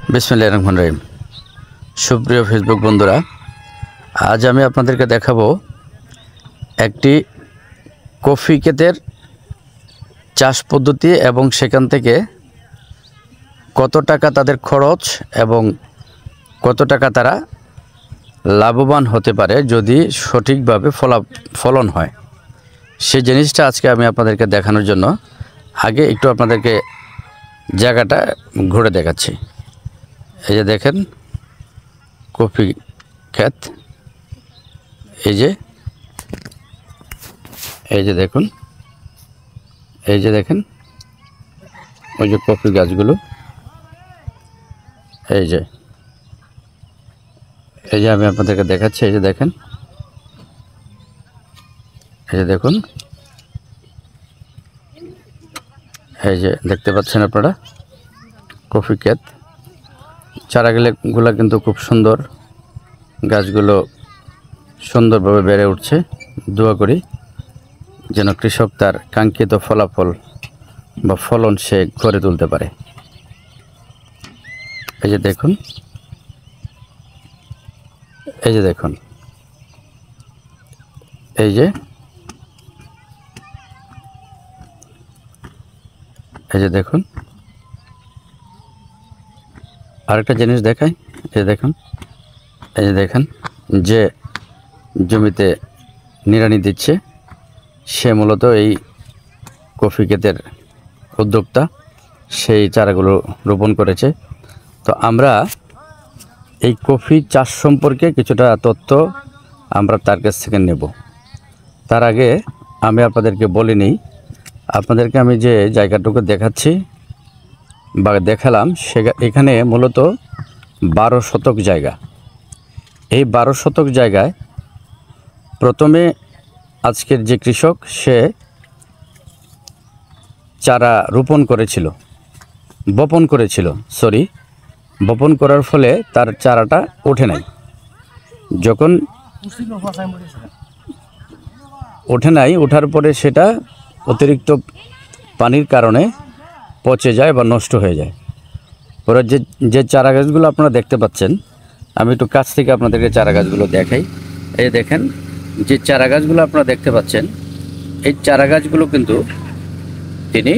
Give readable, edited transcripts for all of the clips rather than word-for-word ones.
বিসমিল্লাহির রহমানির রহিম। সুপ্রিয় ফেসবুক বন্ধুরা, আজ আমি আপনাদেরকে দেখাবো একটি কফি ক্ষেতের চাষ পদ্ধতি এবং সেখান থেকে কত টাকা তাদের খরচ এবং কত টাকা তারা লাভবান হতে পারে যদি সঠিকভাবে ফলন হয়। সেই জিনিসটা আজকে আমি আপনাদেরকে দেখানোর জন্য আগে একটু আপনাদেরকে জায়গাটা ঘুরে দেখাচ্ছি। এই যে দেখেন কফি ক্ষেত, এই যে দেখুন, এই যে দেখেন ওই যে কফি গাছগুলো, এই যে আমি আপনাদেরকে দেখাচ্ছি। এই যে দেখেন, এই যে দেখুন, এই যে দেখতে পাচ্ছেন আপনারা কফি ক্ষেত। চারাগুলো কিন্তু খুব সুন্দর, গাছগুলো সুন্দরভাবে বেড়ে উঠছে। দোয়া করি যেন কৃষক তার কাঙ্ক্ষিত ফলাফল বা ফলন সে করে তুলতে পারে। এই যে দেখুন, এই যে দেখুন, এই যে দেখুন, আরেকটা জিনিস দেখাই। এই দেখুন, এই যে দেখেন, যে জমিতে নিড়ানি দিচ্ছে সে মূলত এই কফি ক্ষেতের উদ্যোক্তা, সেই চারাগুলো রোপণ করেছে। তো আমরা এই কফি চাষ সম্পর্কে কিছুটা তথ্য আমরা তার কাছ থেকে নেব। তার আগে আমি আপনাদেরকে বলে নিই, আপনাদেরকে আমি যে জায়গাটুকু দেখাচ্ছি বা দেখালাম এখানে মূলত 12 শতক জায়গা। এই 12 শতক জায়গায় প্রথমে আজকের যে কৃষক সে চারা বপন করার ফলে তার চারাটা ওঠে নাই। যখন ওঠার পরে সেটা অতিরিক্ত পানির কারণে পচে যায় বা নষ্ট হয়ে যায়। পরে যে চারা গাছগুলো আপনারা দেখতে পাচ্ছেন, আমি একটু কাছ থেকে আপনাদেরকে চারা গাছগুলো দেখাই। এই দেখেন, যে চারা গাছগুলো আপনারা দেখতে পাচ্ছেন, এই চারা গাছগুলো কিন্তু তিনি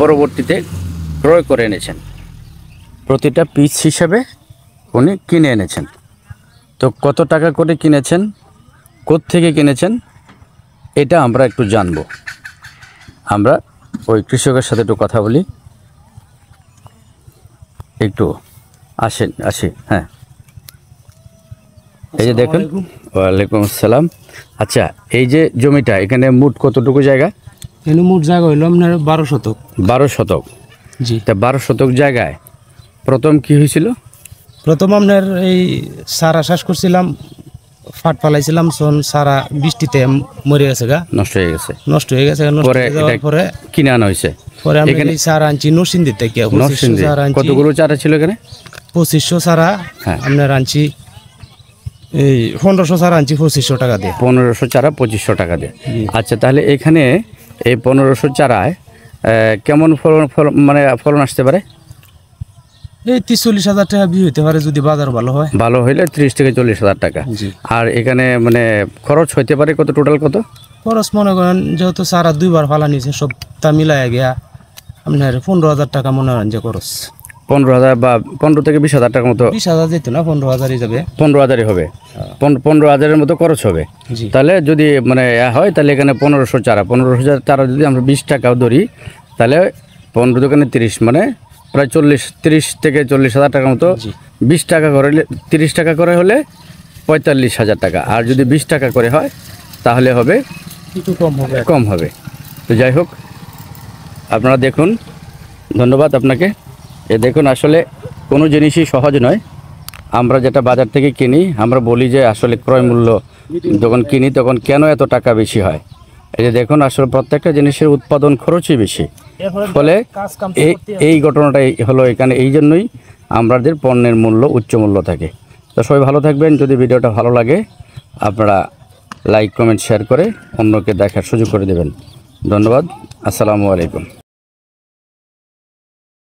পরবর্তীতে ক্রয় করে এনেছেন। প্রতিটা পিস হিসেবে উনি কিনে এনেছেন। তো কত টাকা করে কিনেছেন, কোত্থেকে কিনেছেন, এটা আমরা একটু জানব। আমরা ওই কৃষকের সাথে একটু কথা বলি। একটু আসি। হ্যাঁ, এই যে দেখুন। ওয়ালাইকুম আসসালাম। আচ্ছা, এই যে জমিটা, এখানে মোট কতটুকু জায়গা? এখানে মোট জায়গা হইল আপনার 12 শতক। 12 শতক। জি। তা 12 শতক জায়গায় প্রথম কি হয়েছিল? প্রথম আপনার এই সারা চাষ করছিলাম, ফাট ফালাইছিলাম, সারা বৃষ্টিতে মরে গেছে, নষ্ট হয়ে গেছে। পরে কিনে আনা হয়েছে। পরে আমি এই সারা আনছি নরসিংদী থেকে। কতগুলো চারা ছিল এখানে? 2500 চারা আপনার আনছি। এই 1500 চারা আনছি 2500 টাকা দিয়ে। 1500 চারা 2500 টাকা দিয়ে। আচ্ছা, তাহলে এখানে এই 1500 চারায় কেমন ফলন আসতে পারে? এই 30-40 হাজার টাকা বিয়ে হইতে পারে যদি বাজার ভালো হইলে 30 থেকে 40 হাজার টাকা। আর এখানে খরচ হইতে পারে কত? টোটাল কত খরচ মনে করেন, যেহেতু সারা 2বার ফালা নিয়েছে, সবটা মিলাই গিয়া আপনার 15,000 টাকা মনে করেন যে খরচ। 15,000 বা 15 থেকে 20,000 টাকার মতো। 20,000 যেত না, 15,000-ই যাবে। 15,000-ই হবে। 15,000-এর মতো খরচ হবে। তাহলে যদি হয়, তাহলে এখানে 1500 চারা যদি আমরা 20 টাকাও ধরি, তাহলে 15 দোকানে 30, প্রায় 30 থেকে 40,000 টাকার মতো। 20 টাকা করে, 30 টাকা করে হলে 45,000 টাকা। আর যদি 20 টাকা করে হয় তাহলে হবে একটু কম হবে। তো যাই হোক, আপনারা দেখুন। ধন্যবাদ আপনাকে। দেখুন, আসলে কোনো জিনিসই সহজ নয়। আমরা যেটা বাজার থেকে কিনি, আমরা বলি যে আসলে ক্রয় মূল্য যখন কিনি তখন কেন এত টাকা বেশি হয়। এই যে দেখুন, আসলে প্রত্যেকটা জিনিসের উৎপাদন খরচই বেশি। ফলে এই ঘটনাটাই হলো এখানে। এই জন্যই আমাদের পণ্যের মূল্য উচ্চ মূল্য থাকে। তো সবাই ভালো থাকবেন। যদি ভিডিওটা ভালো লাগে আপনারা লাইক, কমেন্ট, শেয়ার করে অন্যকে দেখার সুযোগ করে দেবেন। ধন্যবাদ। আসসালামু আলাইকুম।